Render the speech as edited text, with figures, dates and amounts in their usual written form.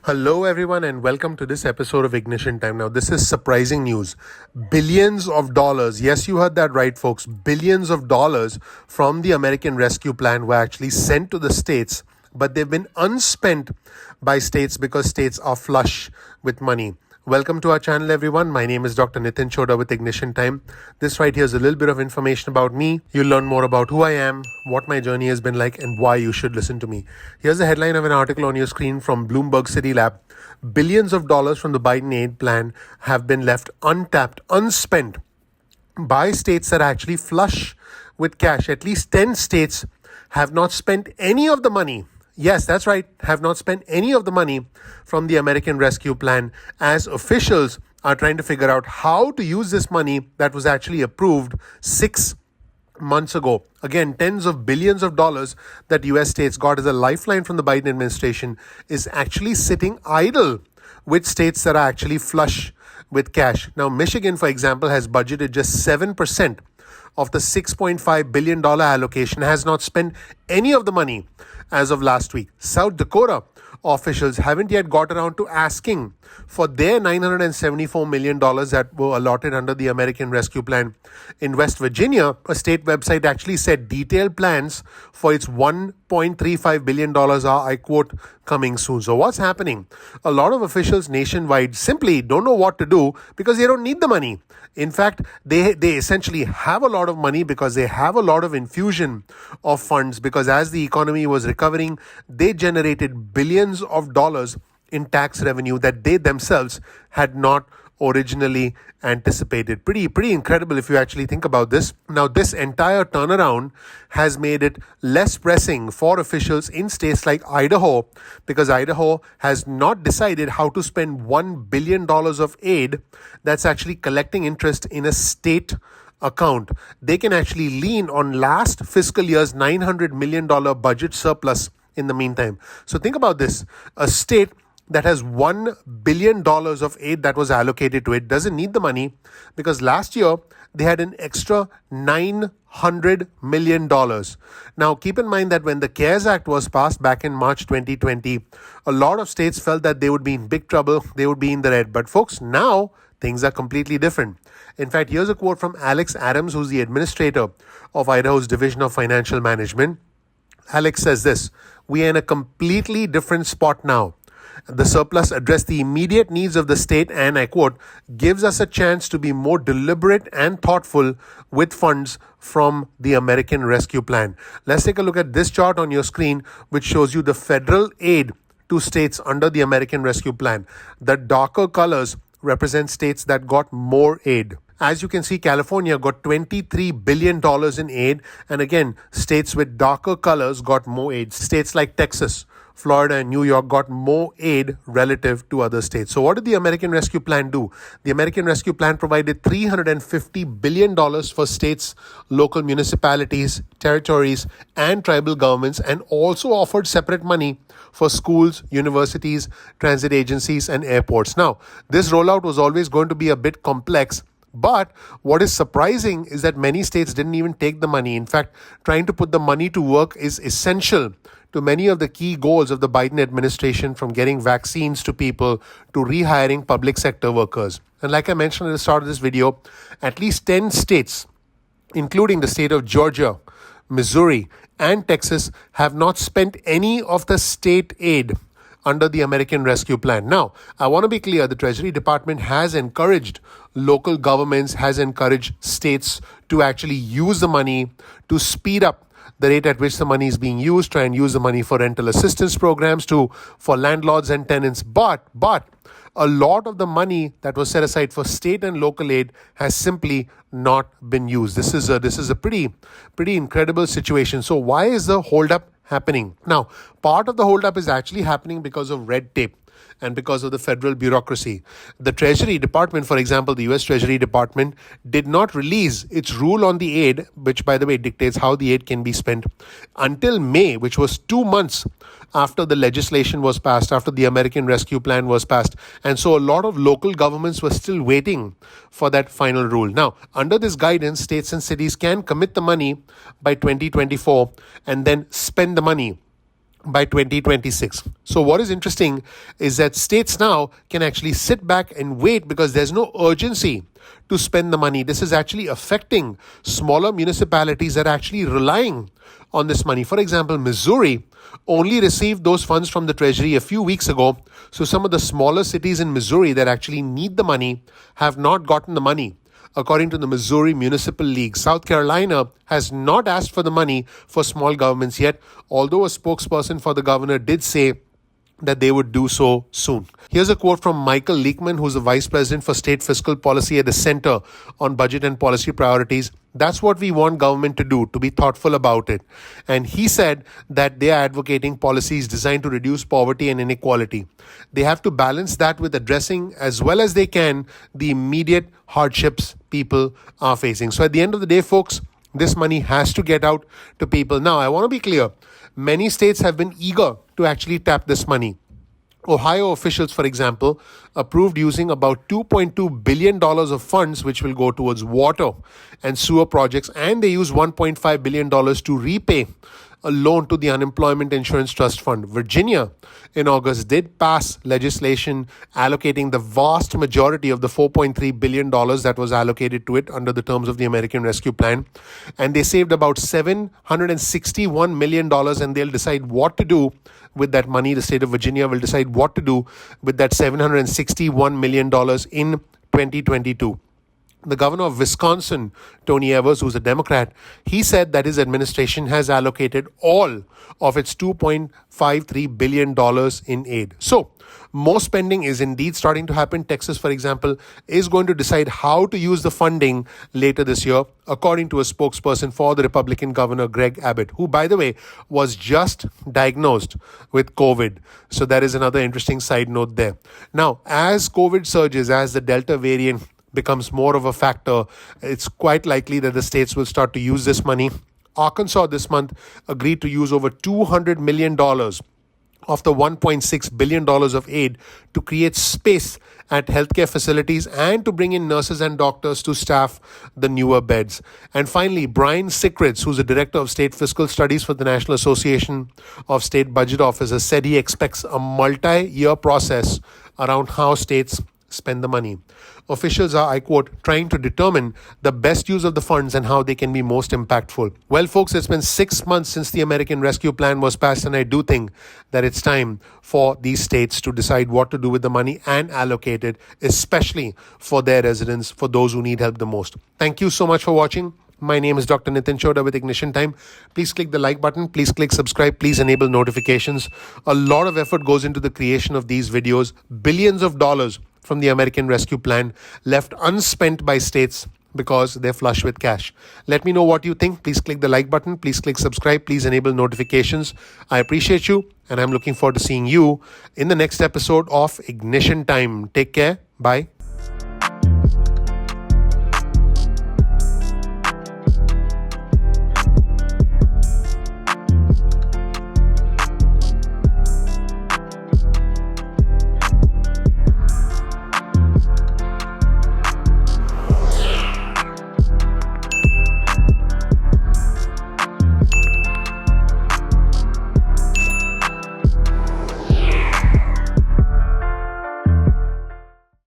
Hello, everyone, and welcome to this episode of Ignition Time. Now, this is surprising news. Billions of dollars, yes, you heard that right, folks, billions of dollars from the American Rescue Plan were actually sent to the states, but they've been unspent by states because states are flush with money. Welcome to our channel, everyone. My name is Dr. Nitin Chhoda with Ignition Time. This right here is a little bit of information about me. You'll learn more about who I am, what my journey has been like, and why you should listen to me. Here's the headline of an article on your screen from Bloomberg City Lab. Billions of dollars from the Biden aid plan have been left untapped, unspent by states that are actually flush with cash. At least 10 states have not spent any of the money. Yes, that's right, have not spent any of the money from the American Rescue Plan as officials are trying to figure out how to use this money that was actually approved 6 months ago. Again, tens of billions of dollars that US states got as a lifeline from the Biden administration is actually sitting idle with states that are actually flush with cash. Now, Michigan, for example, has budgeted just 7% of the $6.5 billion allocation, has not spent any of the money as of last week. South Dakota officials haven't yet got around to asking for their $974 million that were allotted under the American Rescue Plan. In West Virginia, a state website actually said detailed plans for its $1.35 billion are, I quote, coming soon. So what's happening? A lot of officials nationwide simply don't know what to do because they don't need the money. In fact, they essentially have a lot of money because they have a lot of infusion of funds, because as the economy was recovering, they generated billions of dollars in tax revenue that they themselves had not originally anticipated. Pretty incredible if you actually think about this. Now, this entire turnaround has made it less pressing for officials in states like Idaho, because Idaho has not decided how to spend $1 billion of aid that's actually collecting interest in a state account. They can actually lean on last fiscal year's $900 million budget surplus in the meantime. So think about this. A state that has $1 billion of aid that was allocated to it doesn't need the money because last year they had an extra $900 million. Now, keep in mind that when the CARES Act was passed back in March 2020, a lot of states felt that they would be in big trouble, they would be in the red. But folks, now things are completely different. In fact, here's a quote from Alex Adams, who's the administrator of Idaho's Division of Financial Management. Alex says this: "We are in a completely different spot now. The surplus addressed the immediate needs of the state and, I quote, gives us a chance to be more deliberate and thoughtful with funds from the American Rescue Plan." Let's take a look at this chart on your screen, which shows you the federal aid to states under the American Rescue Plan. The darker colors represent states that got more aid. As you can see, California got $23 billion in aid. And again, states with darker colors got more aid. States like Texas, Florida, and New York got more aid relative to other states. So what did the American Rescue Plan do? The American Rescue Plan provided $350 billion for states, local municipalities, territories, and tribal governments, and also offered separate money for schools, universities, transit agencies, and airports. Now, this rollout was always going to be a bit complex, but what is surprising is that many states didn't even take the money. In fact, trying to put the money to work is essential to many of the key goals of the Biden administration, from getting vaccines to people to rehiring public sector workers. And like I mentioned at the start of this video, at least 10 states, including the state of Georgia, Missouri, and Texas, have not spent any of the state aid under the American Rescue Plan. Now, I want to be clear, the Treasury Department has encouraged local governments, has encouraged states to actually use the money to speed up the rate at which the money is being used, try and use the money for rental assistance programs for landlords and tenants. But a lot of the money that was set aside for state and local aid has simply not been used. This is a pretty incredible situation. So why is the holdup happening? Now, part of the holdup is actually happening because of red tape and because of the federal bureaucracy. The Treasury Department, for example, the US Treasury Department did not release its rule on the aid, which, by the way, dictates how the aid can be spent, until May, which was 2 months after the legislation was passed, after the American Rescue Plan was passed. And so a lot of local governments were still waiting for that final rule. Now, under this guidance, states and cities can commit the money by 2024 and then spend the money by 2026. So what is interesting is that states now can actually sit back and wait because there's no urgency to spend the money. This is actually affecting smaller municipalities that are actually relying on this money. For example, Missouri only received those funds from the Treasury a few weeks ago. So some of the smaller cities in Missouri that actually need the money have not gotten the money. According to the Missouri Municipal League, South Carolina has not asked for the money for small governments yet, although a spokesperson for the governor did say that they would do so soon. Here's a quote from Michael Leekman, who's the Vice President for State Fiscal Policy at the Center on Budget and Policy Priorities. That's what we want government to do, to be thoughtful about it. And he said that they are advocating policies designed to reduce poverty and inequality. They have to balance that with addressing, as well as they can, the immediate hardships people are facing. So at the end of the day, folks, this money has to get out to people. Now, I want to be clear. Many states have been eager to actually tap this money. Ohio officials, for example, approved using about $2.2 billion of funds which will go towards water and sewer projects, and they use $1.5 billion to repay a loan to the Unemployment Insurance Trust Fund. Virginia, in August, did pass legislation allocating the vast majority of the $4.3 billion that was allocated to it under the terms of the American Rescue Plan. And they saved about $761 million, and they'll decide what to do with that money. The state of Virginia will decide what to do with that $761 million in 2022. The governor of Wisconsin, Tony Evers, who's a Democrat, he said that his administration has allocated all of its $2.53 billion in aid. So, more spending is indeed starting to happen. Texas, for example, is going to decide how to use the funding later this year, according to a spokesperson for the Republican governor, Greg Abbott, who, by the way, was just diagnosed with COVID. So that is another interesting side note there. Now, as COVID surges, as the Delta variant becomes more of a factor, it's quite likely that the states will start to use this money. Arkansas this month agreed to use over $200 million of the $1.6 billion of aid to create space at healthcare facilities and to bring in nurses and doctors to staff the newer beds. And finally, Brian Sikritz, who's the Director of State Fiscal Studies for the National Association of State Budget Officers, said he expects a multi-year process around how states spend the money. Officials are, I quote, trying to determine the best use of the funds and how they can be most impactful. Well, folks, it's been 6 months since the American Rescue Plan was passed, and I do think that it's time for these states to decide what to do with the money and allocate it, especially for their residents, for those who need help the most. Thank you so much for watching. My name is Dr. Nitin Chhoda with Ignition Time. Please click the like button. Please click subscribe. Please enable notifications. A lot of effort goes into the creation of these videos. Billions of dollars from the American Rescue Plan left unspent by states because they're flush with cash. Let me know what you think. Please click the like button. Please click subscribe. Please enable notifications. I appreciate you, and I'm looking forward to seeing you in the next episode of Ignition Time. Take care. Bye.